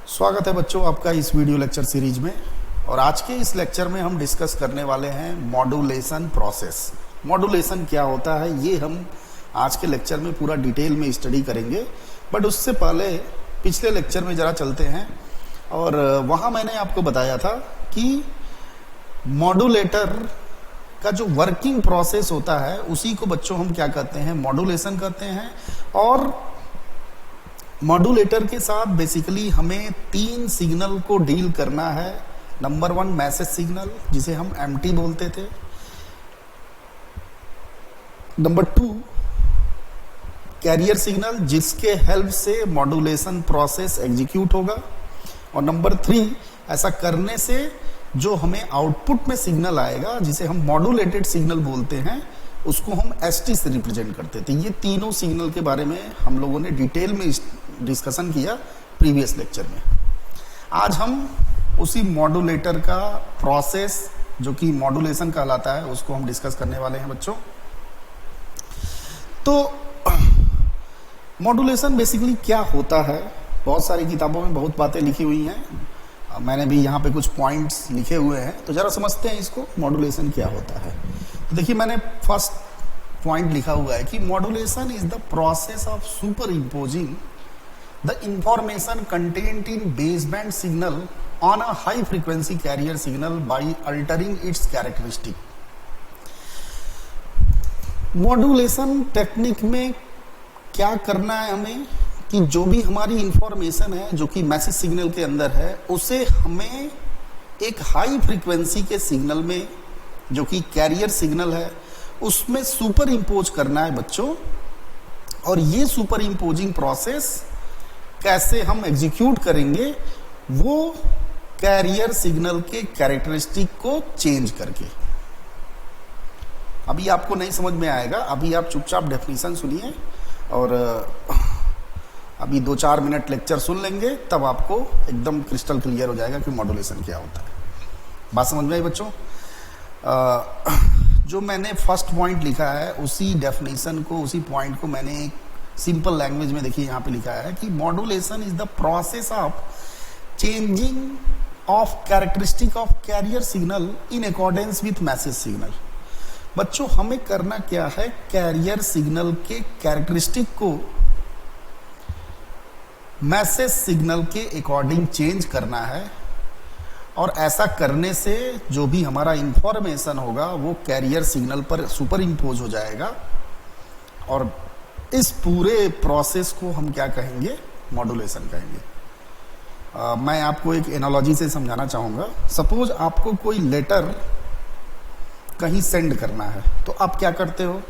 स्वागत है बच्चों आपका इस वीडियो लेक्चर सीरीज में। और आज के इस लेक्चर में हम डिस्कस करने वाले हैं मॉड्यूलेशन प्रोसेस। मॉड्यूलेशन क्या होता है ये हम आज के लेक्चर में पूरा डिटेल में स्टडी करेंगे। बट उससे पहले पिछले लेक्चर में ज़रा चलते हैं और वहाँ मैंने आपको बताया था कि मॉड्यूलेटर का जो वर्किंग प्रोसेस होता है उसी को बच्चों हम क्या कहते हैं, मॉड्यूलेशन कहते हैं। और मॉड्यूलेटर के साथ बेसिकली हमें तीन सिग्नल को डील करना है। नंबर वन मैसेज सिग्नल जिसे हम एमटी बोलते थे, नंबर टू कैरियर सिग्नल जिसके हेल्प से मॉड्यूलेशन प्रोसेस एग्जीक्यूट होगा, और नंबर थ्री ऐसा करने से जो हमें आउटपुट में सिग्नल आएगा जिसे हम मॉड्यूलेटेड सिग्नल बोलते हैं उसको हम एसटी से रिप्रेजेंट करते थे। ये तीनों सिग्नल के बारे में हम लोगों ने डिटेल में डिस्कशन किया प्रीवियस लेक्चर में। आज हम उसी मॉड्यूलेटर का प्रोसेस जो कि मॉड्यूलेशन कहलाता है उसको हम डिस्कस करने वाले हैं बच्चों। तो मॉड्यूलेशन बेसिकली क्या होता है, बहुत सारी किताबों में बहुत बातें लिखी हुई हैं, मैंने भी यहाँ पे कुछ पॉइंट्स लिखे हुए हैं, तो जरा समझते हैं इसको मॉड्यूलेशन क्या होता है। तो देखिए मैंने फर्स्ट पॉइंट लिखा हुआ है कि modulation is the process of superimposing the information content in baseband signal on a high frequency carrier signal by altering its characteristic. Modulation technique में क्या करना है हमें कि जो भी हमारी इंफॉर्मेशन है जो कि मैसेज सिग्नल के अंदर है उसे हमें एक हाई फ्रीक्वेंसी के सिग्नल में जो कि कैरियर सिग्नल है उसमें सुपर इम्पोज करना है बच्चों। और ये सुपर इम्पोजिंग प्रोसेस कैसे हम एग्जीक्यूट करेंगे, वो कैरियर सिग्नल के कैरेक्टरिस्टिक को चेंज करके। अभी आपको नहीं समझ में आएगा, अभी आप चुपचाप डेफिनेशन सुनिए और अभी 2-4 मिनट लेक्चर सुन लेंगे तब आपको एकदम क्रिस्टल क्लियर हो जाएगा कि मॉड्यूलेशन क्या होता है। बात समझ में आई बच्चों? जो मैंने फर्स्ट पॉइंट लिखा है उसी डेफिनेशन को, उसी पॉइंट को मैंने एक सिंपल लैंग्वेज में देखिए यहाँ पे लिखा है कि modulation is the process of changing of characteristic of carrier signal in accordance with message signal. बच्चों हमें करना क्या है, कैरियर सिग्नल के कैरेक्टरिस्टिक को मैसेज सिग्नल के अकॉर्डिंग चेंज करना है। और ऐसा करने से जो भी हमारा इंफॉर्मेशन होगा वो कैरियर सिग्नल पर सुपर इम्पोज हो जाएगा। और इस पूरे प्रोसेस को हम क्या कहेंगे, मॉड्यूलेशन कहेंगे। मैं आपको एक एनालॉजी से समझाना चाहूँगा। सपोज आपको कोई लेटर कहीं सेंड करना है तो आप क्या करते हो,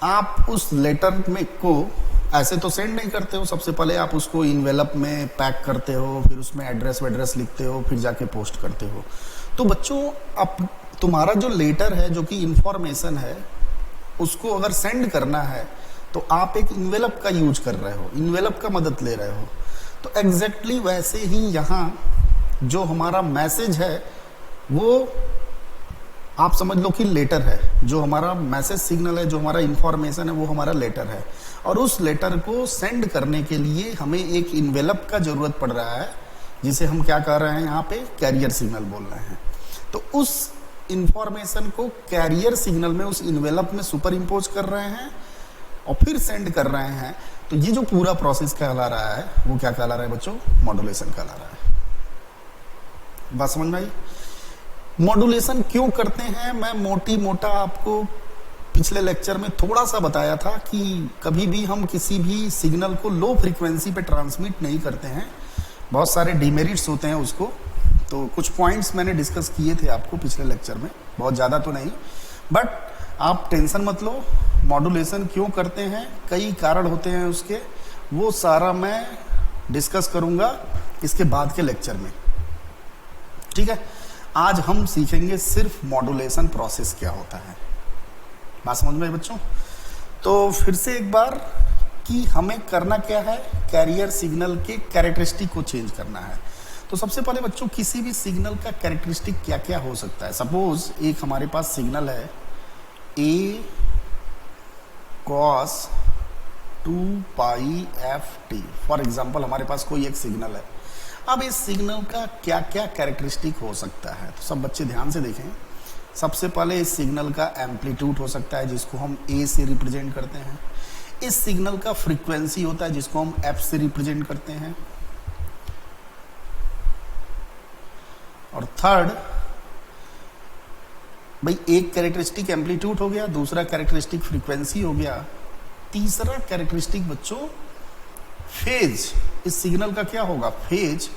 आप उस लेटर में को ऐसे तो सेंड नहीं करते हो। सबसे पहले आप उसको इनवेलप में पैक करते हो, फिर उसमें एड्रेस वेड्रेस लिखते हो, फिर जाके पोस्ट करते हो। तो बच्चों अब तुम्हारा जो लेटर है जो कि इंफॉर्मेशन है उसको अगर सेंड करना है तो आप एक इनवेलप का यूज कर रहे हो, इनवेलप का मदद ले रहे हो। तो एग्जैक्टली वैसे ही यहाँ जो हमारा मैसेज है वो आप समझ लो कि लेटर है। जो हमारा मैसेज सिग्नल है, जो हमारा इंफॉर्मेशन है वो हमारा लेटर है। और उस लेटर को सेंड करने के लिए हमें एक इनवेलप का जरूरत पड़ रहा है जिसे हम क्या कह रहे हैं यहाँ पे, कैरियर सिग्नल बोल रहे हैं। तो उस इंफॉर्मेशन को कैरियर सिग्नल में उस इनवेलप में सुपर इम्पोज कर रहे हैं और फिर सेंड कर रहे हैं। तो ये जो पूरा प्रोसेस कहला रहा है वो क्या कहला रहा है बच्चों, मॉड्यूलेशन कहला रहा है। बात समझ में आई? मॉड्यूलेशन क्यों करते हैं, मैं मोटा आपको पिछले लेक्चर में थोड़ा सा बताया था कि कभी भी हम किसी भी सिग्नल को लो फ्रीक्वेंसी पे ट्रांसमिट नहीं करते हैं, बहुत सारे डिमेरिट्स होते हैं उसको। तो कुछ पॉइंट्स मैंने डिस्कस किए थे आपको पिछले लेक्चर में, बहुत ज़्यादा तो नहीं, बट आप टेंशन मत लो। मॉड्यूलेशन क्यों करते हैं, कई कारण होते हैं उसके, वो सारा मैं डिस्कस करूँगा इसके बाद के लेक्चर में। ठीक है, आज हम सीखेंगे सिर्फ मॉड्यूलेशन प्रोसेस क्या होता है। बात समझ में आई बच्चों? तो फिर से एक बार कि हमें करना क्या है, कैरियर सिग्नल के कैरेक्टरिस्टिक को चेंज करना है। तो सबसे पहले बच्चों किसी भी सिग्नल का कैरेक्टरिस्टिक क्या क्या हो सकता है। सपोज एक हमारे पास सिग्नल है A cos two pi f t. For example हमारे पास कोई एक सिग्नल है। अब इस सिग्नल का क्या क्या कैरेक्टरिस्टिक हो सकता है, तो सब बच्चे ध्यान से देखें। सबसे पहले इस सिग्नल का एम्पलीट्यूड हो सकता है जिसको हम ए से रिप्रेजेंट करते हैं। इस सिग्नल का फ्रीक्वेंसी होता है जिसको हम एफ से रिप्रेजेंट करते हैं। और थर्ड, भाई एक कैरेक्टरिस्टिक एम्पलीट्यूड हो गया, दूसरा कैरेक्टरिस्टिक फ्रीक्वेंसी हो गया, तीसरा कैरेक्टरिस्टिक बच्चों फेज। इस सिग्नल का क्या होगा, फेज।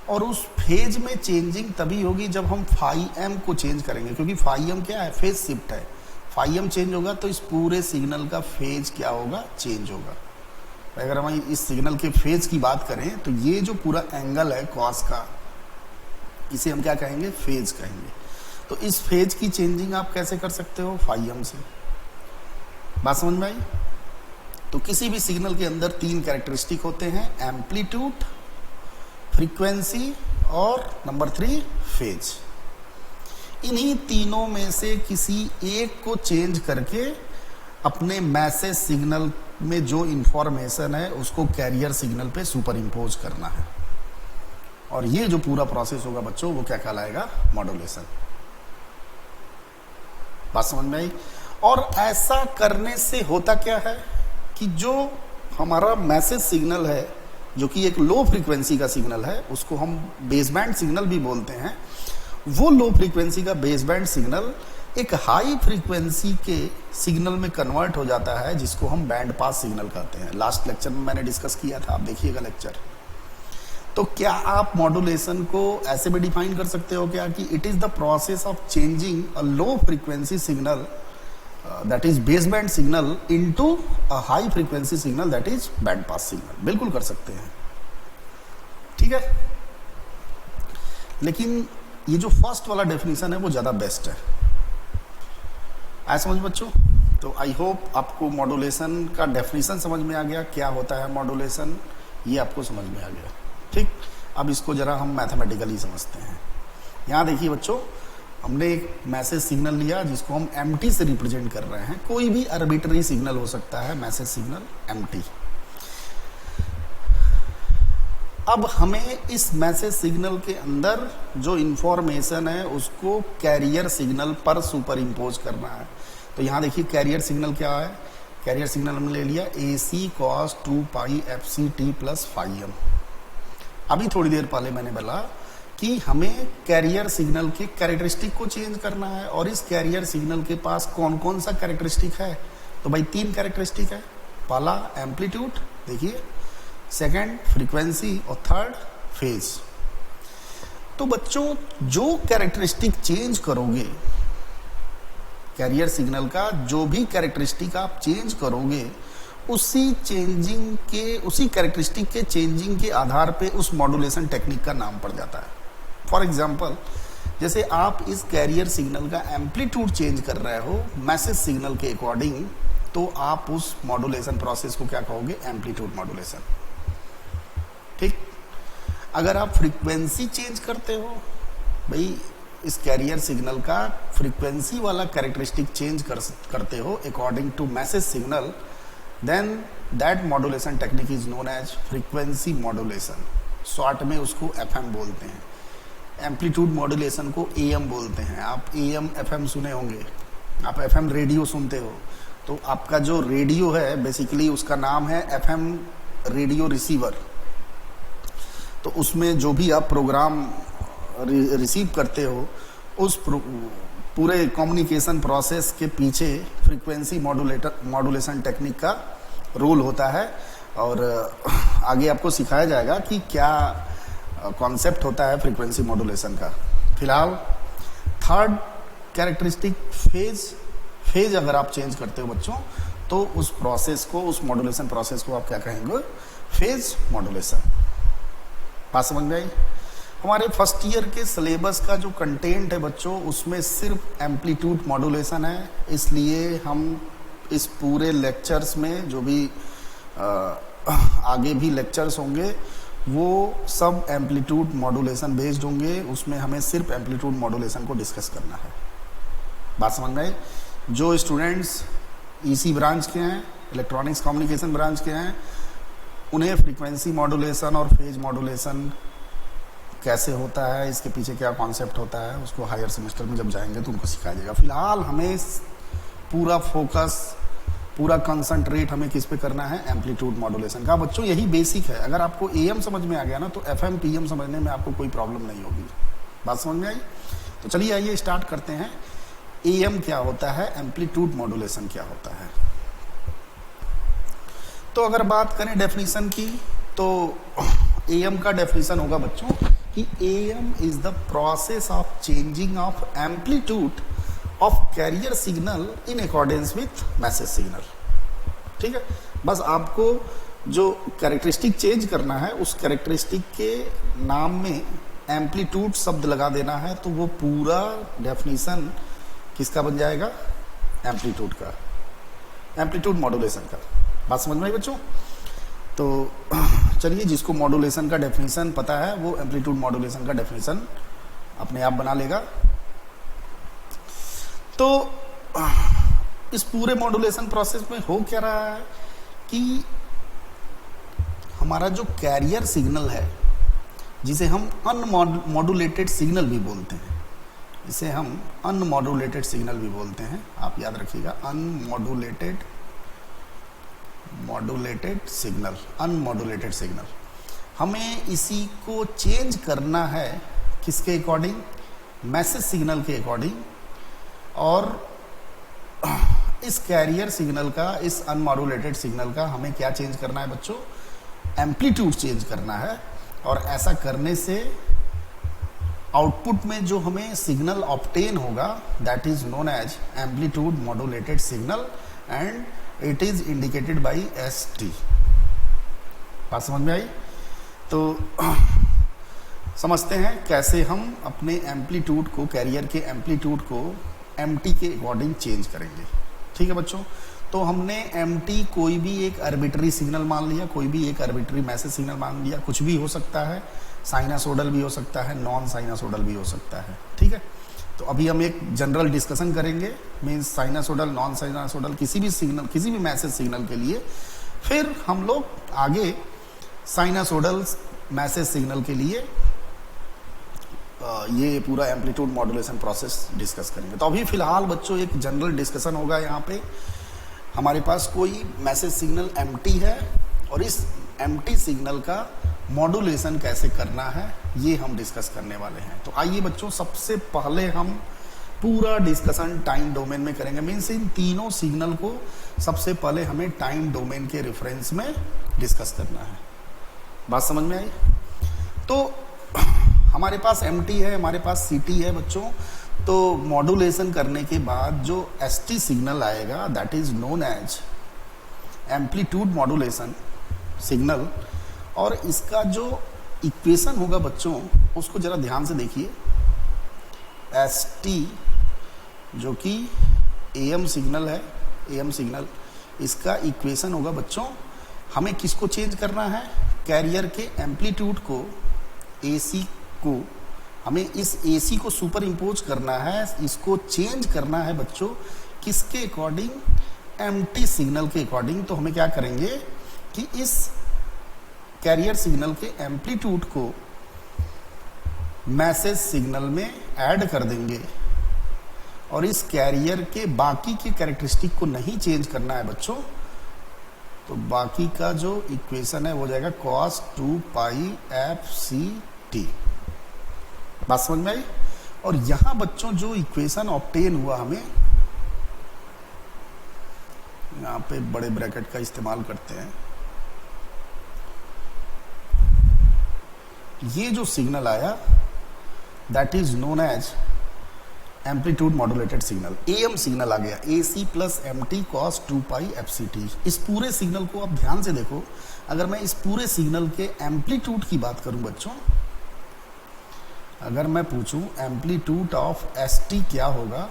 और उस फेज में चेंजिंग तभी होगी जब हम फाई एम को चेंज करेंगे, क्योंकि फाई एम क्या है, फेज शिफ्ट है। फाई एम चेंज होगा तो इस पूरे सिग्नल का फेज क्या होगा, चेंज होगा। अगर हम इस सिग्नल के फेज की बात करें तो ये जो पूरा एंगल है कॉस का, इसे हम क्या कहेंगे, फेज कहेंगे। तो इस फेज की चेंजिंग आप कैसे कर सकते हो, फाई एम से। बात समझ में आई। तो किसी भी सिग्नल के अंदर तीन कैरेक्टरिस्टिक होते हैं, एम्पलीट्यूड, फ्रीक्वेंसी और नंबर 3 फेज। इन्हीं तीनों में से किसी एक को चेंज करके अपने मैसेज सिग्नल में जो इंफॉर्मेशन है उसको कैरियर सिग्नल पे सुपर इम्पोज करना है। और ये जो पूरा प्रोसेस होगा बच्चों वो क्या कहलाएगा, मॉड्यूलेशन। बात समझ में आई। और ऐसा करने से होता क्या है कि जो हमारा मैसेज सिग्नल है जो कि एक लो फ्रीक्वेंसी का सिग्नल है, उसको हम बेसबैंड सिग्नल भी बोलते हैं। वो लो फ्रीक्वेंसी का बेसबैंड सिग्नल एक हाई फ्रीक्वेंसी के सिग्नल में कन्वर्ट हो जाता है जिसको हम बैंड पास सिग्नल कहते हैं। लास्ट लेक्चर में मैंने डिस्कस किया था, आप देखिएगा लेक्चर। तो क्या आप मॉड्यूलेशन को ऐसे भी डिफाइन कर सकते हो क्या कि it is the process of changing a low frequency signal that is baseband signal into a high frequency signal that is band pass signal. बिल्कुल कर सकते हैं, ठीक है। लेकिन ये जो फर्स्ट वाला डेफिनेशन है वो ज्यादा बेस्ट है। आया समझ बच्चों। तो आई होप आपको मॉड्यूलेशन का डेफिनेशन समझ में आ गया, क्या होता है मॉड्यूलेशन, ये आपको समझ में आ गया, ठीक। अब इसको जरा हम मैथमेटिकली समझते हैं। यहाँ देखिए बच्चों, हमने एक मैसेज सिग्नल लिया जिसको हम एमटी से रिप्रेजेंट कर रहे हैं। कोई भी आर्बिट्ररी सिग्नल हो सकता है, मैसेज सिग्नल एमटी। अब हमें इस मैसेज सिग्नल के अंदर जो इंफॉर्मेशन है उसको कैरियर सिग्नल पर सुपर इम्पोज करना है। तो यहाँ देखिए कैरियर सिग्नल क्या है, कैरियर सिग्नल हमने ले लिया A C cos 2 pi f c t plus phi m. अभी थोड़ी देर पहले मैंने बोला कि हमें कैरियर सिग्नल के कैरेक्टरिस्टिक को चेंज करना है, और इस कैरियर सिग्नल के पास कौन कौन सा कैरेक्टरिस्टिक है, तो भाई 3 कैरेक्टरिस्टिक है। पहला एम्पलीट्यूड देखिए, सेकंड फ्रीक्वेंसी और थर्ड फेज। तो बच्चों जो कैरेक्टरिस्टिक चेंज करोगे, कैरियर सिग्नल का जो भी कैरेक्टरिस्टिक आप चेंज करोगे, उसी कैरेक्टरिस्टिक के चेंजिंग के आधार पे उस मॉड्यूलेशन टेक्निक का नाम पड़ जाता है। फॉर एग्जाम्पल, जैसे आप इस कैरियर सिग्नल का एम्पलीट्यूड चेंज कर रहे हो मैसेज सिग्नल के अकॉर्डिंग, तो आप उस मॉड्यूलेशन प्रोसेस को क्या कहोगे, एम्पलीट्यूड मॉड्यूलेशन, ठीक। अगर आप फ्रीक्वेंसी चेंज करते हो, भाई इस कैरियर सिग्नल का फ्रीक्वेंसी वाला कैरेक्टरिस्टिक चेंज करते हो according to message signal, then that modulation technique is known as frequency modulation. Short में उसको एफएम बोलते हैं। एम्पलीट्यूड मॉड्यूलेशन को एएम बोलते हैं। आप एएम एफएम सुने होंगे, आप एफएम रेडियो सुनते हो, तो आपका जो रेडियो है बेसिकली उसका नाम है एफएम रेडियो रिसीवर। तो उसमें जो भी आप प्रोग्राम रिसीव करते हो, उस पूरे कम्युनिकेशन प्रोसेस के पीछे फ्रीक्वेंसी मॉड्यूलेशन टेक्निक का रोल होता है। और आगे आपको सिखाया जाएगा कि क्या कॉन्सेप्ट होता है फ्रीक्वेंसी मॉड्यूलेशन का। फिलहाल थर्ड कैरेक्टरिस्टिक फेज अगर आप चेंज करते हो बच्चों, तो उस प्रोसेस को, उस मॉड्यूलेशन प्रोसेस को आप क्या कहेंगे, फेज मॉड्यूलेशन। बात समझ में आई। हमारे फर्स्ट ईयर के सिलेबस का जो कंटेंट है बच्चों, उसमें सिर्फ एम्पलीट्यूड मॉड्यूलेशन है, इसलिए हम इस पूरे लेक्चर्स में जो भी आगे भी लेक्चर्स होंगे वो सब एम्पलीट्यूड मॉड्यूलेशन बेस्ड होंगे। उसमें हमें सिर्फ एम्पलीट्यूड मॉड्यूलेशन को डिस्कस करना है। बात समझ में आई। जो स्टूडेंट्स ईसी ब्रांच के हैं इलेक्ट्रॉनिक्स कम्युनिकेशन ब्रांच के हैं, उन्हें फ्रीक्वेंसी मॉड्यूलेशन और फेज मॉड्यूलेशन कैसे होता है, इसके पीछे क्या कॉन्सेप्ट होता है, उसको हायर सेमेस्टर में जब जाएंगे तो उनको सिखाया जाएगा। फिलहाल हमें पूरा फोकस, पूरा कंसंट्रेट हमें किस पे करना है, एम्पलीट्यूड मॉड्यूलेशन का। बच्चों यही बेसिक है, अगर आपको एएम समझ में आ गया ना तो एफएम पीएम समझने में आपको कोई प्रॉब्लम नहीं होगी। बात समझ में आई? तो चलिए आइए स्टार्ट करते हैं। एएम क्या होता है, एम्पलीट्यूड मॉड्यूलेशन क्या होता है। तो अगर बात करें डेफिनेशन की तो एएम का डेफिनेशन होगा बच्चों कि am is the process of changing of amplitude of carrier signal in accordance with message signal. ठीक है, बस आपको जो कैरेक्टरिस्टिक चेंज करना है उस कैरेक्टरिस्टिक के नाम में एम्पलीट्यूड शब्द लगा देना है, तो वो पूरा डेफिनेशन किसका बन जाएगा, एम्पलीट्यूड का, एम्पलीट्यूड मॉड्यूलेशन का। बात समझ में आई बच्चों? तो चलिए, जिसको मॉड्यूलेशन का डेफिनेशन पता है वो एम्पलीट्यूड मॉड्यूलेशन का डेफिनेशन अपने आप बना लेगा। तो इस पूरे मॉड्यूलेशन प्रोसेस में हो क्या रहा है कि हमारा जो कैरियर सिग्नल है, जिसे हम अनमॉड्यूलेटेड सिग्नल भी बोलते हैं, इसे हम अनमॉड्यूलेटेड सिग्नल भी बोलते हैं, आप याद रखिएगा, मॉड्यूलेटेड सिग्नल, अनमॉड्यूलेटेड सिग्नल। हमें इसी को चेंज करना है किसके अकॉर्डिंग, मैसेज सिग्नल के अकॉर्डिंग। और इस कैरियर सिग्नल का, इस अनमॉड्यूलेटेड सिग्नल का हमें क्या चेंज करना है बच्चों, एम्पलीट्यूड चेंज करना है। और ऐसा करने से आउटपुट में जो हमें सिग्नल ऑब्टेन होगा that is known as amplitude modulated signal and it is indicated by ST। बात समझ में आई? तो समझते हैं कैसे हम अपने एम्पलीट्यूड को, कैरियर के एम्पलीट्यूड को MT के अकॉर्डिंग चेंज करेंगे। ठीक है बच्चों, तो हमने MT कोई भी एक आर्बिट्री सिग्नल मान लिया, कोई भी एक आर्बिट्री मैसेज सिग्नल मान लिया, कुछ भी हो सकता है, साइनासोडल भी हो सकता है, नॉन साइनासोडल भी हो सकता है। ठीक है, तो अभी हम एक जनरल डिस्कशन करेंगे, मीन्स साइनासोडल, नॉन साइनासोडल, किसी भी सिग्नल, किसी भी मैसेज सिग्नल के लिए। फिर हम लोग आगे साइनासोडल मैसेज सिग्नल के लिए ये पूरा एम्पलीट्यूड मॉड्यूलेशन प्रोसेस डिस्कस करेंगे। तो अभी फिलहाल बच्चों एक जनरल डिस्कशन होगा। यहाँ पे हमारे पास कोई मैसेज सिग्नल MT है और इस MT सिग्नल का मॉड्यूलेशन कैसे करना है ये हम डिस्कस करने वाले हैं। तो आइए बच्चों, सबसे पहले हम पूरा डिस्कशन टाइम डोमेन में करेंगे, मीन्स इन तीनों सिग्नल को सबसे पहले हमें टाइम डोमेन के रेफरेंस में डिस्कस करना है। बात समझ में आई? तो हमारे पास MT है, हमारे पास CT है बच्चों। तो मॉड्यूलेशन करने के बाद जो ST सिग्नल आएगा that is known as amplitude modulation signal. और इसका जो इक्वेशन होगा बच्चों उसको जरा ध्यान से देखिए। ST जो कि AM सिग्नल है, AM सिग्नल, इसका इक्वेशन होगा बच्चों, हमें किसको चेंज करना है, कैरियर के एम्पलीट्यूड को, AC को, हमें इस AC को सुपर इम्पोज करना है, इसको चेंज करना है बच्चों किसके अकॉर्डिंग, MT सिग्नल के अकॉर्डिंग। तो हमें क्या करेंगे कि इस कैरियर सिग्नल के एम्पलीट्यूड को मैसेज सिग्नल में ऐड कर देंगे और इस कैरियर के बाकी के कैरेक्टरिस्टिक को नहीं चेंज करना है बच्चों। तो बाकी का जो इक्वेशन है वो जाएगा cos 2 FCT। बात समझ में आई? और यहां बच्चों जो इक्वेशन ऑब्टेन हुआ, हमें यहां पे बड़े ब्रैकेट का इस्तेमाल करते हैं, ये जो सिग्नल आया that is known as amplitude modulated signal, AM signal आ गया, AC प्लस MT cos 2 FCT। इस पूरे सिग्नल को आप ध्यान से देखो, अगर मैं इस पूरे सिग्नल के एम्पलीट्यूड की बात करूं बच्चों, अगर मैं पूछूं एम्पलीट्यूड ऑफ ST क्या होगा,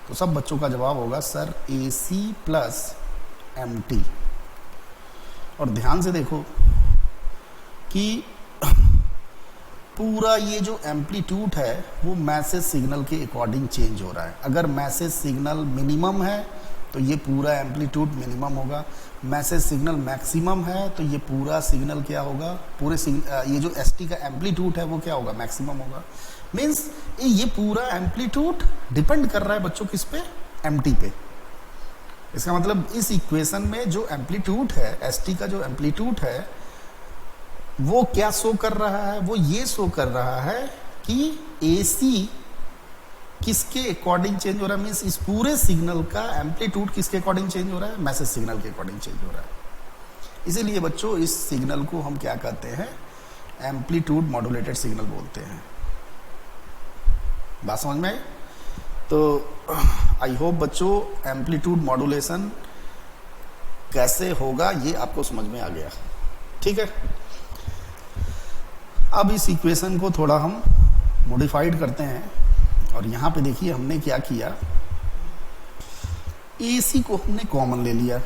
तो सब बच्चों का जवाब होगा सर AC प्लस MT। और ध्यान से देखो कि पूरा ये जो एम्पलीट्यूड है वो मैसेज सिग्नल के अकॉर्डिंग चेंज हो रहा है। अगर मैसेज सिग्नल मिनिमम है तो ये पूरा एम्पलीट्यूड मिनिमम होगा। मैसेज सिग्नल मैक्सिमम है तो ये पूरा सिग्नल क्या होगा, पूरे ये जो ST का एम्पलीट्यूड है वो क्या होगा, मैक्सिमम होगा। मीन्स ये पूरा एम्पलीट्यूड डिपेंड कर रहा है बच्चों किस पे, MT पे। इसका मतलब इस इक्वेशन में जो एम्पलीट्यूड है, ST का जो एम्पलीट्यूड है वो क्या शो कर रहा है, वो ये शो कर रहा है कि AC किसके अकॉर्डिंग चेंज हो रहा है। मीन्स इस पूरे सिग्नल का एम्पलीट्यूड किसके अकॉर्डिंग चेंज हो रहा है, मैसेज सिग्नल के अकॉर्डिंग चेंज हो रहा है। इसीलिए बच्चों इस सिग्नल को हम क्या कहते हैं, एम्पलीट्यूड मॉड्यूलेटेड सिग्नल बोलते हैं। बात समझ में आई? तो आई होप बच्चों एम्पलीट्यूड मॉड्यूलेशन कैसे होगा ये आपको समझ में आ गया। ठीक है, अब इस इक्वेशन को थोड़ा हम मॉडिफाइड करते हैं और यहाँ पे देखिए हमने क्या किया, AC को हमने कॉमन ले लिया।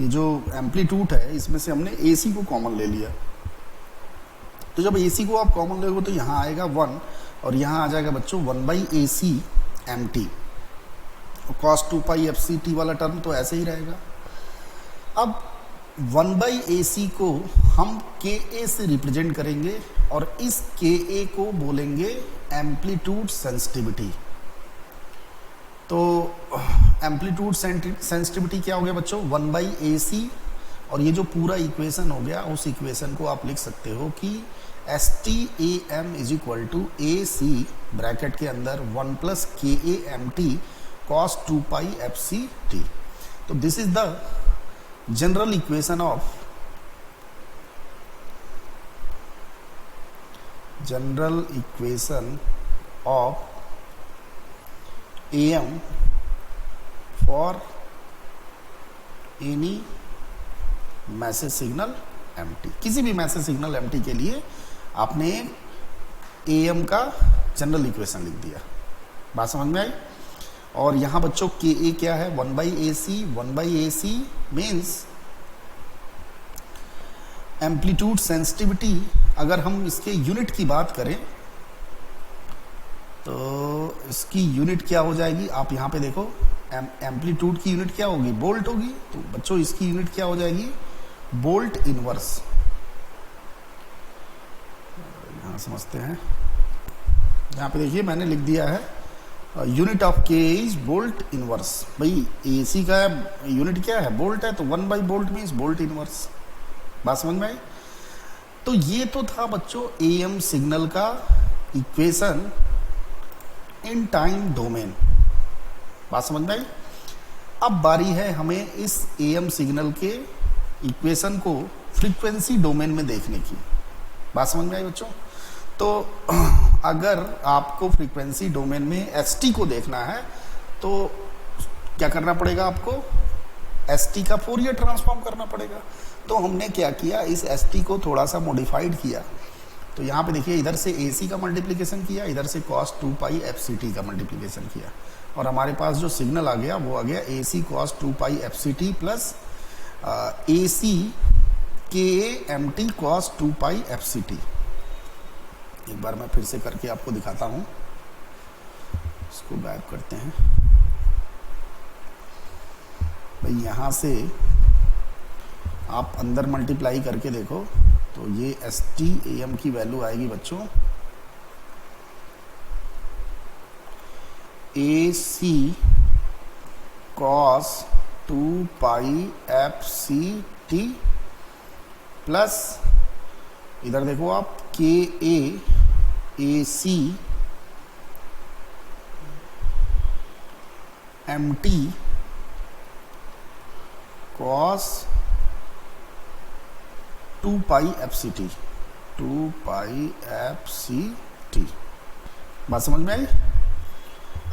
ये जो एम्पलीट्यूड है इसमें से हमने AC को कॉमन ले लिया। तो जब AC को आप कॉमन लोगे तो यहाँ आएगा 1 और यहाँ आ जाएगा बच्चों 1/AC MT। cos 2π fct वाला टर्म तो ऐसे ही रहेगा। अब 1/AC को हम KA से रिप्रेजेंट करेंगे और इस KA को बोलेंगे एम्पलीट्यूड सेंसिटिविटी। तो एम्पलीट्यूड सेंसिटिविटी क्या हो गया बच्चों, 1/AC। और ये जो पूरा इक्वेशन हो गया, उस इक्वेशन को आप लिख सकते हो कि STAM = AC ब्रैकेट के अंदर 1 + KAMT cos 2π fct। तो this is the general equation of AM for any message signal MT। किसी भी मैसेज सिग्नल MT के लिए आपने AM का जनरल इक्वेशन लिख दिया। बात समझ में आई? और यहाँ बच्चों KA क्या है, 1/AC। 1/AC means amplitude sensitivity. अगर हम इसके यूनिट की बात करें तो इसकी यूनिट क्या हो जाएगी, आप यहाँ पे देखो एम्पलीट्यूड की यूनिट क्या होगी, बोल्ट होगी। तो बच्चों इसकी यूनिट क्या हो जाएगी, बोल्ट इनवर्स। यहाँ समझते हैं, यहाँ पे देखिए मैंने लिख दिया है unit of K is bolt inverse. भाई AC का यूनिट क्या है, बोल्ट है, तो 1/बोल्ट मीन्स बोल्ट इनवर्स। बात समझ में आई? तो ये तो था बच्चों AM सिग्नल का इक्वेशन इन टाइम डोमेन। बात समझ में आई? अब बारी है हमें इस AM सिग्नल के इक्वेशन को फ्रीक्वेंसी डोमेन में देखने की। बात समझ में आई बच्चों? तो अगर आपको फ्रीक्वेंसी डोमेन में ST को देखना है तो क्या करना पड़ेगा, आपको ST का फोरियर ट्रांसफॉर्म करना पड़ेगा। तो हमने क्या किया, इस ST को थोड़ा सा मॉडिफाइड किया। तो यहाँ पे देखिए इधर से AC का मल्टीप्लिकेशन किया, इधर से cos 2π fct का मल्टीप्लिकेशन किया और हमारे पास जो सिग्नल आ गया वो आ गया AC cos 2π fct plus AC KAMT cos 2π fct। एक बार मैं फिर से करके आपको दिखाता हूँ, इसको बैक करते हैं। भाई यहाँ से आप अंदर मल्टीप्लाई करके देखो तो ये STAM की वैल्यू आएगी बच्चों AC cos 2π fct प्लस इधर देखो आप KA AC MT cos 2π fct। 2π fct। बात समझ में आई?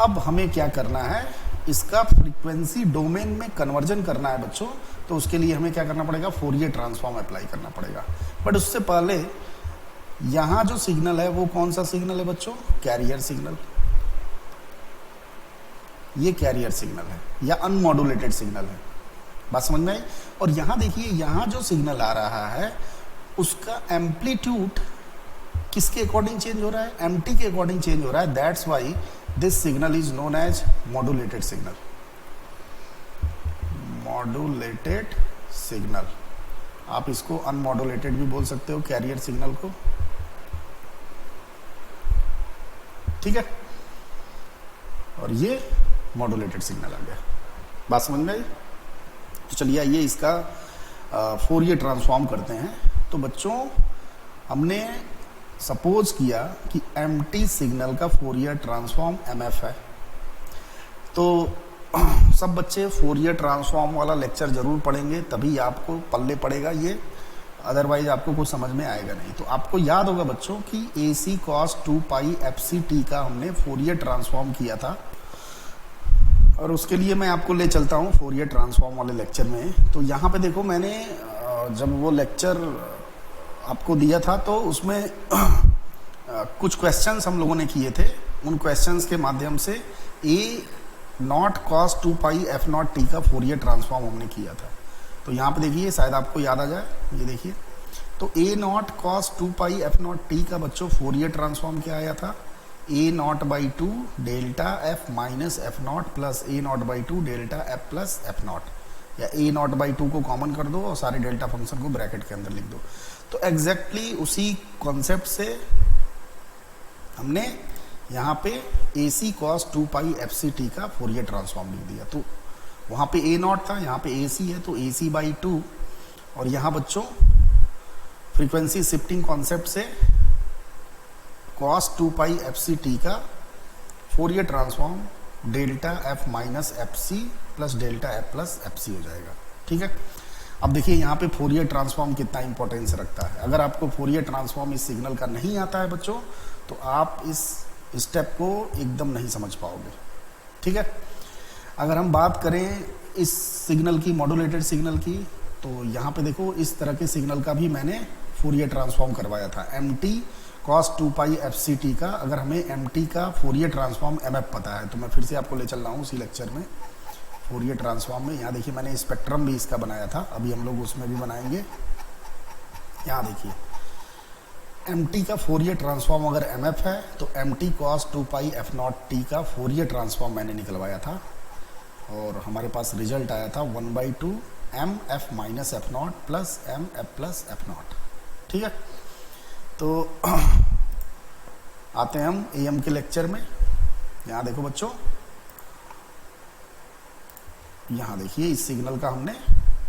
अब हमें क्या करना है, इसका फ्रीक्वेंसी डोमेन में कन्वर्जन करना है बच्चों। तो उसके लिए हमें क्या करना पड़ेगा, फोरियर ट्रांसफॉर्म अप्लाई करना पड़ेगा। बट उससे पहले यहाँ जो सिग्नल है वो कौन सा सिग्नल है बच्चों, कैरियर सिग्नल। ये कैरियर सिग्नल है या अनमॉड्यूलेटेड सिग्नल है। बात समझ में आई? और यहाँ देखिए, यहाँ जो सिग्नल आ रहा है उसका एम्पलीट्यूड किसके अकॉर्डिंग चेंज हो रहा है, MT के अकॉर्डिंग चेंज हो रहा है। That's why this signal is known as modulated signal. Modulated signal, आप इसको अनमॉड्यूलेटेड भी बोल सकते हो कैरियर सिग्नल को, ठीक है। और ये मॉड्यूलेटेड सिग्नल आ गया, बात समझ में आई। तो चलिए आइए इसका फोरियर ट्रांसफॉर्म करते हैं। तो बच्चों हमने सपोज किया कि एम्प्टी सिग्नल का फोरियर ट्रांसफॉर्म एमएफ है, तो सब बच्चे फोरियर ट्रांसफॉर्म वाला लेक्चर जरूर पढ़ेंगे, तभी आपको पल्ले पड़ेगा ये, अदरवाइज आपको कुछ समझ में आएगा नहीं। तो आपको याद होगा बच्चों कि ए C cos 2 pi f c t का हमने फोरियर ट्रांसफॉर्म किया था, और उसके लिए मैं आपको ले चलता हूँ फोरियर ट्रांसफॉर्म वाले लेक्चर में। तो यहाँ पे देखो मैंने जब वो लेक्चर आपको दिया था तो उसमें कुछ क्वेश्चंस हम लोगों ने किए थे, उन क्वेश्चंस के माध्यम से A naught cos 2 pi f naught t का फोरियर ट्रांसफॉर्म हमने किया था। तो यहाँ पे देखिए शायद आपको याद आ जाए, ये देखिए, तो A naught cos 2 pi f naught t का बच्चों फोरियर ट्रांसफॉर्म क्या आया था, A naught by 2 delta f minus f naught plus A naught by 2 delta f plus f naught, या ए नॉट बाई 2 को कॉमन कर दो और सारे डेल्टा फंक्शन को ब्रैकेट के अंदर लिख दो। तो एग्जैक्टली उसी कॉन्सेप्ट से हमने यहाँ पे ए C cos 2 pi f c t का फोरियर ट्रांसफॉर्म लिख दिया। तो वहाँ पे ए नॉट था, यहाँ पे ए सी है, तो ए सी बाई 2, और यहाँ बच्चों फ्रीक्वेंसी शिफ्टिंग कॉन्सेप्ट से cos 2 pi f c t का Fourier transform delta f minus f c plus delta f plus f c हो जाएगा, ठीक है। अब देखिए यहाँ पे फोरियर ट्रांसफॉर्म कितना इंपॉर्टेंस रखता है। अगर आपको फोरियर ट्रांसफॉर्म इस सिग्नल का नहीं आता है बच्चों, तो आप इस स्टेप को एकदम नहीं समझ पाओगे, ठीक है। अगर हम बात करें इस सिग्नल की, मॉड्यूलेटेड सिग्नल की, तो यहाँ पे देखो इस तरह के सिग्नल का भी मैंने फोरियर ट्रांसफॉर्म करवाया था, M t cos 2 pi f c t का। अगर हमें एम टी का फोरियर ट्रांसफॉर्म एम एफ पता है तो मैं फिर से आपको ले चल रहा हूँ उसी लेक्चर में फोरियर ट्रांसफॉर्म में। यहाँ देखिए मैंने स्पेक्ट्रम भी इसका बनाया था, अभी हम लोग उसमें भी बनाएंगे। यहाँ देखिए एम टी का फोरियर ट्रांसफॉर्म अगर एम एफ है तो m t cos 2 pi f naught t का फोरियर ट्रांसफॉर्म मैंने निकलवाया था, और हमारे पास रिजल्ट आया था 1/2 m f minus f naught plus m f plus f naught, ठीक है। तो आते हैं हम ए एम के लेक्चर में। यहाँ देखो बच्चों, यहाँ देखिए इस सिग्नल का हमने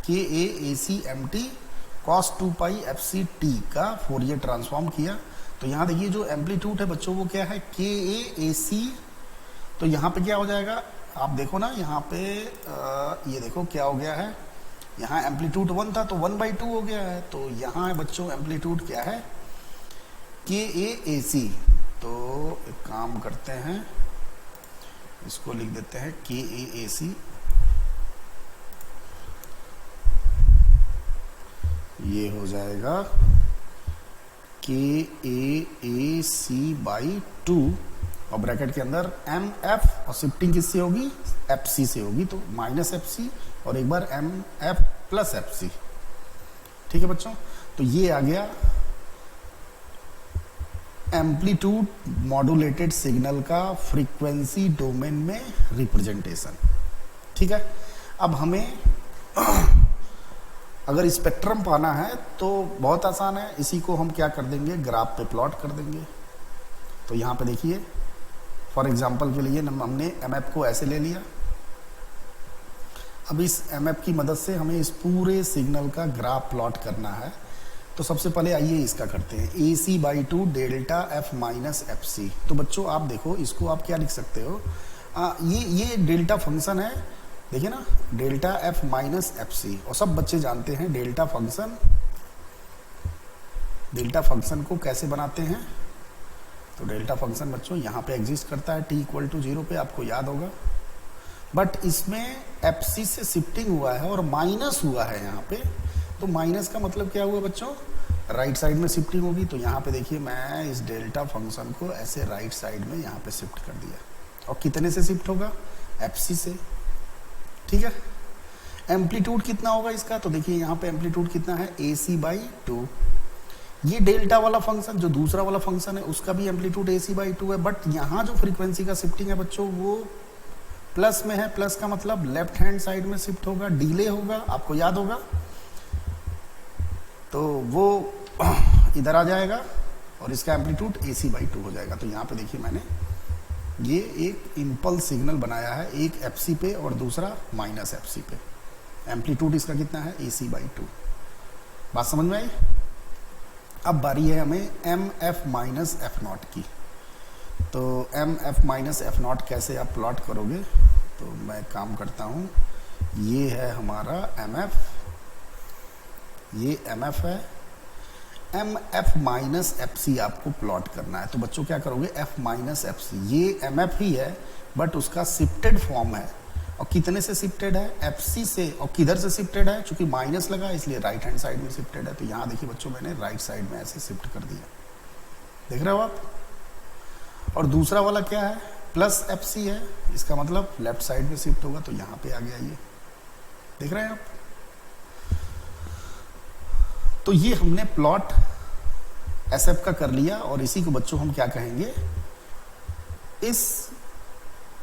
के ए ए C M t cos 2 pi f c t का फोरियर ट्रांसफॉर्म किया। तो यहाँ देखिए जो एम्पलीट्यूड है बच्चों वो क्या है, के ए ए सी। तो यहाँ पे क्या हो जाएगा, आप देखो ना यहाँ पे ये देखो क्या हो गया है, यहाँ एम्पलीट्यूड 1 था तो 1/2 हो गया है। तो यहाँ है बच्चों एम्पलीट्यूड क्या है, के ए ए सी। तो एक काम करते हैं, इसको लिख देते हैं के ए ए सी, ये हो जाएगा के ए ए सी बाई 2, और ब्रैकेट के अंदर एम एफ, और शिफ्टिंग किससे होगी, एफ सी से होगी, तो माइनस एफ सी और एक बार m f plus f c, ठीक है बच्चों। तो ये आ गया एम्पलीट्यूड मॉड्यूलेटेड सिग्नल का फ्रीक्वेंसी डोमेन में रिप्रेजेंटेशन, ठीक है। अब हमें अगर स्पेक्ट्रम पाना है तो बहुत आसान है, इसी को हम क्या कर देंगे, ग्राफ पे प्लॉट कर देंगे। तो यहाँ पे देखिए फॉर एग्जांपल के लिए हमने एम एफ को ऐसे ले लिया। अब इस एम एफ की मदद से हमें इस पूरे सिग्नल का ग्राफ प्लॉट करना है। तो सबसे पहले आइए इसका करते हैं, A C by 2 delta f minus f c. तो बच्चों आप देखो इसको आप क्या लिख सकते हो, ये डेल्टा फंक्शन है, देखिए ना, delta f minus f c. और सब बच्चे जानते हैं डेल्टा फंक्शन को कैसे बनाते हैं। तो डेल्टा फंक्शन बच्चों यहाँ पे एग्जिस्ट करता है t = 0 पे, आपको याद होगा। बट इसमें एफ सी से शिफ्टिंग हुआ है और माइनस हुआ है यहाँ पे। तो माइनस का मतलब क्या हुआ बच्चों, राइट साइड में शिफ्टिंग होगी। तो यहाँ पे देखिए मैं इस डेल्टा फंक्शन को ऐसे राइट साइड में यहाँ पे शिफ्ट कर दिया, और कितने से शिफ्ट होगा, एफ सी से, ठीक है। एम्पलीट्यूड कितना होगा इसका, तो देखिए यहाँ पे एम्पलीट्यूड कितना है, ए सी बाई 2। ये डेल्टा वाला फंक्शन जो दूसरा वाला फंक्शन है उसका भी एम्पलीट्यूड ए सी बाई 2 है, बट यहाँ जो फ्रीक्वेंसी का शिफ्टिंग है बच्चों वो प्लस में है, प्लस का मतलब लेफ्ट हैंड साइड में शिफ्ट होगा, डिले होगा, आपको याद होगा, तो वो इधर आ जाएगा और इसका एम्पलीट्यूड AC/2 हो जाएगा। तो यहाँ पे देखिए मैंने ये एक इम्पल्स सिग्नल बनाया है, एक FC पे और दूसरा -FC पे। एम्पलीट्यूड इसका कितना है? AC/2। बात समझ में आई? अब बारी है हमें MF-F0 की। तो MF-F0 कैसे आप प्लॉट करोगे? तो मैं काम करता हूँ, ये है हमारा MF, ये MF है, MF-FC आपको प्लॉट करना है। तो बच्चों क्या करोगे? F-FC, ये MF ही है बट उसका शिफ्टेड फॉर्म है। और कितने से शिफ्टेड है? FC से। और किधर से शिफ्टेड है? चूंकि माइनस लगा इसलिए राइट हैंड साइड में शिफ्टेड है। तो यहाँ देखिए बच्चों मैंने राइट साइड में ऐसे शिफ्ट कर दिया, देख रहे हो आप। और दूसरा वाला क्या है? +FC है, इसका मतलब लेफ्ट साइड में शिफ्ट होगा, तो यहाँ पे आ गया ये, देख रहे हैं आप। तो ये हमने प्लॉट SF का कर लिया और इसी को बच्चों हम क्या कहेंगे? इस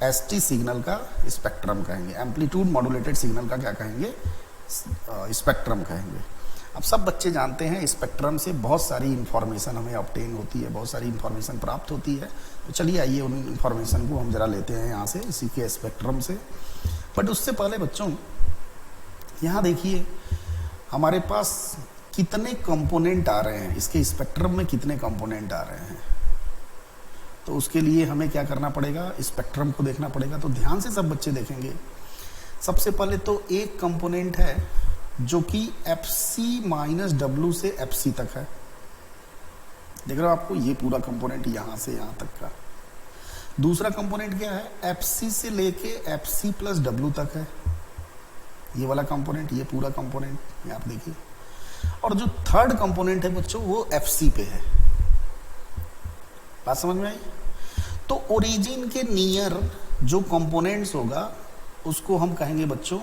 ST सिग्नल का स्पेक्ट्रम कहेंगे, एम्पलीट्यूड मॉड्यूलेटेड सिग्नल का क्या कहेंगे? स्पेक्ट्रम कहेंगे। अब सब बच्चे जानते हैं स्पेक्ट्रम से बहुत सारी इंफॉर्मेशन हमें ऑब्टेन होती है, बहुत सारी इंफॉर्मेशन प्राप्त होती है। तो चलिए आइए उन इंफॉर्मेशन को हम जरा लेते हैं यहाँ से, इसी के स्पेक्ट्रम से। बट उससे पहले बच्चों यहाँ देखिए हमारे पास कितने कंपोनेंट आ रहे हैं, इसके स्पेक्ट्रम में कितने कंपोनेंट आ रहे हैं। तो उसके लिए हमें क्या करना पड़ेगा? स्पेक्ट्रम को देखना पड़ेगा। तो ध्यान से सब बच्चे देखेंगे। सबसे पहले तो एक कंपोनेंट है जो कि FC-W से FC तक है, देख रहे हो आपको, ये पूरा कंपोनेंट यहाँ से यहाँ तक का। दूसरा कंपोनेंट क्या है? FC से लेके FC+W तक है, ये वाला कंपोनेंट, ये पूरा कंपोनेंट, ये आप देखिए। और जो थर्ड कंपोनेंट है बच्चों वो FC पे है। बात समझ में आई? तो ओरिजिन के नियर जो कंपोनेंट्स होगा उसको हम कहेंगे बच्चों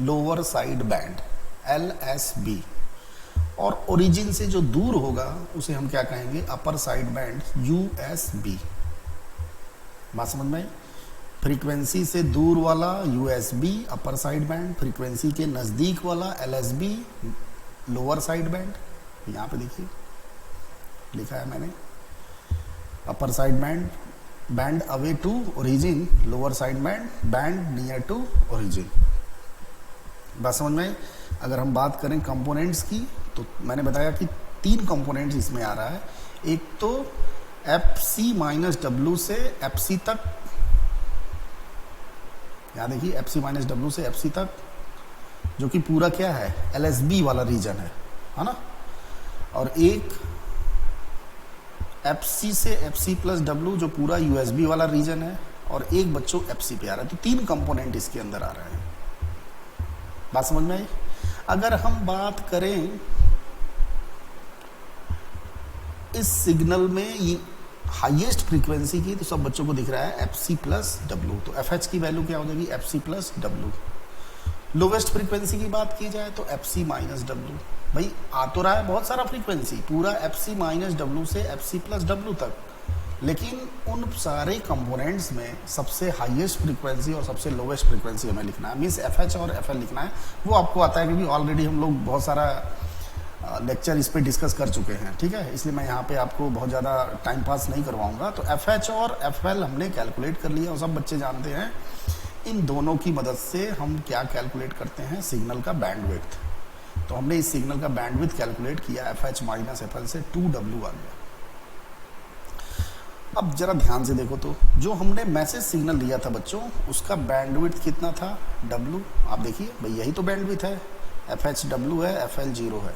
लोअर साइड बैंड, LSB। और ओरिजिन से जो दूर होगा उसे हम क्या कहेंगे? अपर साइड बैंड, USB। बात समझ में आई? फ्रीक्वेंसी से दूर वाला USB अपर साइड बैंड, फ्रीक्वेंसी के नजदीक वाला LSB लोअर साइड बैंड। यहाँ पे देखिए लिखा है मैंने, upper side band, band away to origin, lower side band, band near to origin. बात समझ में आई? अगर हम बात करें कंपोनेंट्स की तो मैंने बताया कि 3 कंपोनेंट्स इसमें आ रहा है। एक तो FC-W से FC तक, यहाँ देखिए FC-W से FC तक, जो कि पूरा क्या है? LSB वाला रीजन है ना। और एक FC से FC+W जो पूरा USB वाला रीजन है, और एक बच्चों FC पे आ रहा है। तो 3 कंपोनेंट इसके अंदर आ रहे हैं। बात समझ में आई? अगर हम बात करें इस सिग्नल में ये हाईएस्ट फ्रीक्वेंसी की, तो सब बच्चों को दिख रहा है FC+W। तो FH की वैल्यू क्या हो जाएगी? FC+W। लोवेस्ट फ्रीक्वेंसी की बात की जाए तो FC-W। भाई आ तो रहा है बहुत सारा फ्रीक्वेंसी, पूरा FC-W से FC+W तक, लेकिन उन सारे कंपोनेंट्स में सबसे हाईएस्ट फ्रीक्वेंसी और सबसे लोवेस्ट फ्रीक्वेंसी हमें लिखना है, मीन्स FH और FL लिखना है। वो आपको आता है क्योंकि ऑलरेडी हम लोग बहुत सारा लेक्चर इस पे डिस्कस कर चुके हैं, ठीक है। इसलिए मैं यहाँ पे आपको बहुत ज़्यादा टाइम पास नहीं करवाऊंगा। तो FH और FL हमने कैलकुलेट कर लिया और सब बच्चे जानते हैं। इन दोनों की मदद से हम क्या कैलकुलेट करते हैं? सिग्नल का बैंडविड्थ। तो हमने इस सिग्नल का बैंडविड्थ कैलकुलेट किया, FH-FL से 2W आ गया। अब जरा ध्यान से देखो, तो जो हमने मैसेज सिग्नल लिया था बच्चों उसका बैंडविड्थ कितना था? W। आप देखिए भाई यही तो बैंडविड्थ है, FH W है, FL 0 है,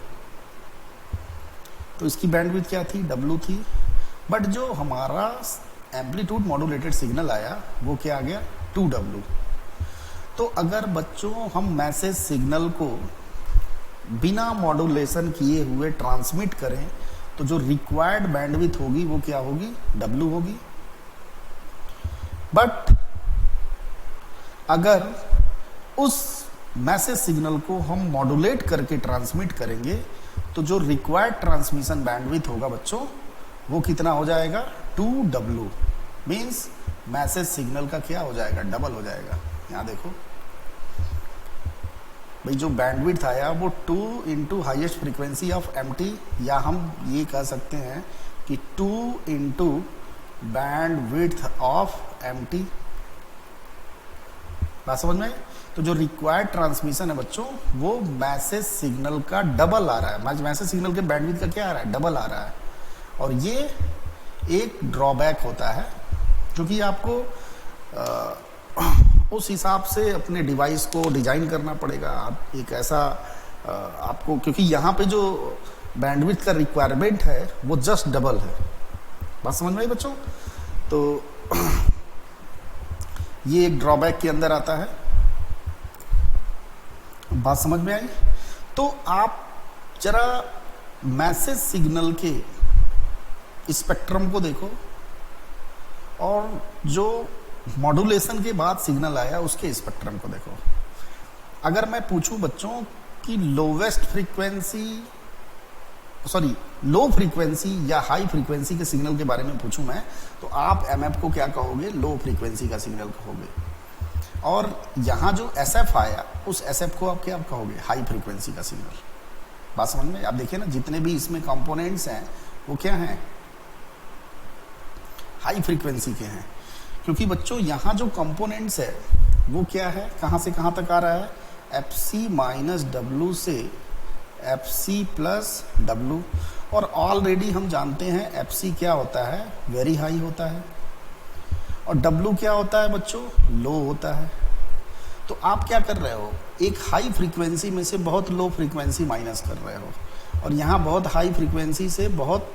तो इसकी बैंडविड्थ क्या थी? W थी। बट जो हमारा एम्पलीट्यूड मॉड्यूलेटेड सिग्नल आया वो क्या आ गया? 2W। तो अगर बच्चों हम मैसेज सिग्नल को बिना मॉड्यूलेशन किए हुए ट्रांसमिट करें तो जो रिक्वायर्ड बैंडविड्थ होगी वो क्या होगी? W होगी। बट अगर उस मैसेज सिग्नल को हम मॉड्यूलेट करके ट्रांसमिट करेंगे तो जो रिक्वायर्ड ट्रांसमिशन बैंडविड्थ होगा बच्चों वो कितना हो जाएगा? 2W। मीन्स मैसेज सिग्नल का क्या हो जाएगा, डबल हो जाएगा। यहाँ देखो भाई, जो बैंडविड्थ आया वो 2 into highest frequency of m t, या हम ये कह सकते हैं कि 2 इंटू बैंडविड्थ ऑफ एमटी। बात समझ में? तो जो रिक्वायर्ड ट्रांसमिशन है बच्चों, वो मैसेज सिग्नल का डबल आ रहा है। मैसेज सिग्नल के बैंडविड्थ का क्या आ रहा है, डबल आ रहा है। और ये एक ड्रॉबैक होता है, क्योंकि आपको उस हिसाब से अपने डिवाइस को डिजाइन करना पड़ेगा। आप एक ऐसा आपको, क्योंकि यहाँ पे जो बैंडविड्थ का रिक्वायरमेंट है वो जस्ट डबल है। बात समझ में आई बच्चों? तो ये एक ड्रॉबैक के अंदर आता है। बात समझ में आई? तो आप जरा मैसेज सिग्नल के स्पेक्ट्रम को देखो, और जो मॉड्यूलेशन के बाद सिग्नल आया उसके स्पेक्ट्रम को देखो। अगर मैं पूछूं बच्चों कि lowest frequency, sorry low frequency या हाई फ्रीक्वेंसी के सिग्नल के बारे में पूछूं मैं, तो आप एमएफ को क्या कहोगे, लो फ्रीक्वेंसी का सिग्नल कहोगे। और यहाँ जो एसएफ आया, उस एसएफ को आप क्या कहोगे, हाई फ्रीक्वेंसी का सिग्नल। बात समझ में? आप देखिए ना, जितने भी इसमें कंपोनेंट्स हैं वो क्या हैं, हाई फ्रीक्वेंसी के हैं। क्योंकि बच्चों यहाँ जो कंपोनेंट्स है वो क्या है, कहाँ से कहाँ तक आ रहा है, एफ सी माइनस डब्ल्यू से एफ सी प्लस डब्ल्यू। और ऑलरेडी हम जानते हैं एफ सी क्या होता है, वेरी हाई होता है, और डब्ल्यू क्या होता है बच्चों, लो होता है। तो आप क्या कर रहे हो, एक हाई फ्रीक्वेंसी में से बहुत लो फ्रीक्वेंसी माइनस कर रहे हो, और यहाँ बहुत हाई फ्रीक्वेंसी से बहुत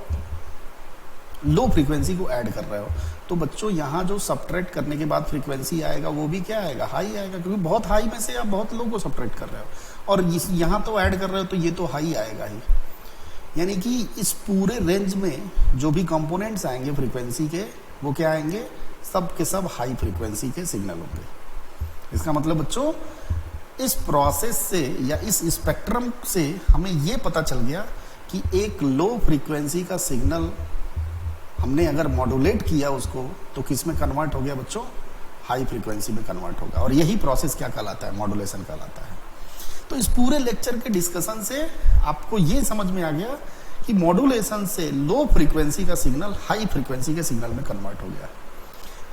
लो फ्रीक्वेंसी को ऐड कर रहे हो। तो बच्चों यहाँ जो सब्ट्रैक्ट करने के बाद फ्रीक्वेंसी आएगा वो भी क्या आएगा, हाई आएगा, क्योंकि बहुत हाई में से आप बहुत लो को सब्ट्रैक्ट कर रहे हो, और यहाँ तो ऐड कर रहे हो तो ये तो हाई आएगा ही। यानी कि इस पूरे रेंज में जो भी कंपोनेंट्स आएंगे फ्रीक्वेंसी के, वो क्या आएंगे, सब के सब हाई फ्रीक्वेंसी के सिग्नल होंगे। इसका मतलब बच्चों इस प्रोसेस से या इस स्पेक्ट्रम से हमें ये पता चल गया कि एक लो फ्रीक्वेंसी का सिग्नल हमने अगर मॉड्यूलेट किया उसको, तो किस में कन्वर्ट हो गया बच्चों, हाई फ्रीक्वेंसी में कन्वर्ट होगा। और यही प्रोसेस क्या कहलाता है, मॉड्यूलेशन कहलाता है। तो इस पूरे लेक्चर के डिस्कशन से आपको ये समझ में आ गया कि मॉड्यूलेशन से लो फ्रीक्वेंसी का सिग्नल हाई फ्रीक्वेंसी के सिग्नल में कन्वर्ट हो गया।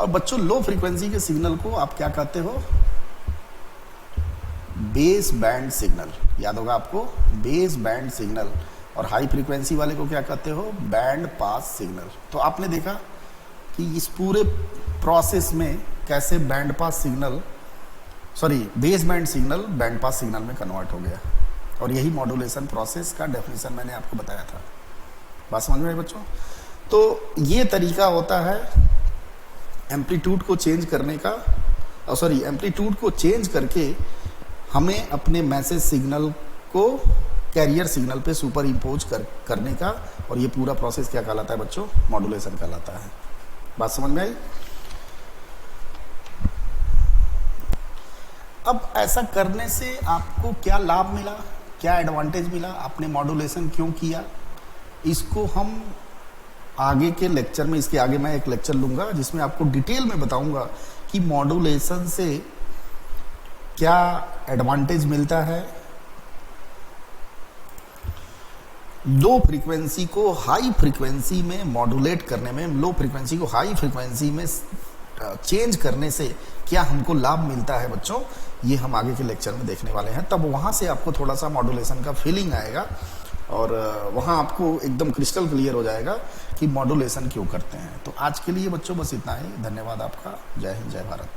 और बच्चों लो फ्रीक्वेंसी के सिग्नल को आप क्या कहते हो, बेस बैंड सिग्नल। याद होगा आपको, बेस बैंड सिग्नल। और हाई फ्रीक्वेंसी वाले को क्या कहते हो, बैंड पास सिग्नल। तो आपने देखा कि इस पूरे प्रोसेस में कैसे band pass signal, sorry base band signal band pass signal में कन्वर्ट हो गया। और यही मॉड्यूलेशन प्रोसेस का डेफिनेशन मैंने आपको बताया था। बात समझ में आई बच्चों? तो ये तरीका होता है एम्पलीट्यूड को चेंज करने का, सॉरी एम्पलीट्यूड को चेंज करके हमें अपने मैसेज सिग्नल को कैरियर सिग्नल पे सुपर इम्पोज करने का। और ये पूरा प्रोसेस क्या कहलाता है बच्चों, मॉड्यूलेशन कहलाता है। बात समझ में आई? अब ऐसा करने से आपको क्या लाभ मिला, क्या एडवांटेज मिला, आपने मॉड्यूलेशन क्यों किया, इसको हम आगे के लेक्चर में, इसके आगे मैं एक लेक्चर लूंगा जिसमें आपको डिटेल में बताऊंगा कि मॉड्यूलेशन से क्या एडवांटेज मिलता है, लो फ्रीक्वेंसी को हाई फ्रीक्वेंसी में मॉड्यूलेट करने में, लो फ्रीक्वेंसी को हाई फ्रीक्वेंसी में चेंज करने से क्या हमको लाभ मिलता है बच्चों, ये हम आगे के लेक्चर में देखने वाले हैं। तब वहाँ से आपको थोड़ा सा मॉड्यूलेशन का फीलिंग आएगा, और वहाँ आपको एकदम क्रिस्टल क्लियर हो जाएगा कि मॉड्यूलेशन क्यों करते हैं। तो आज के लिए बच्चों बस इतना ही। धन्यवाद आपका। जय हिंद, जय भारत।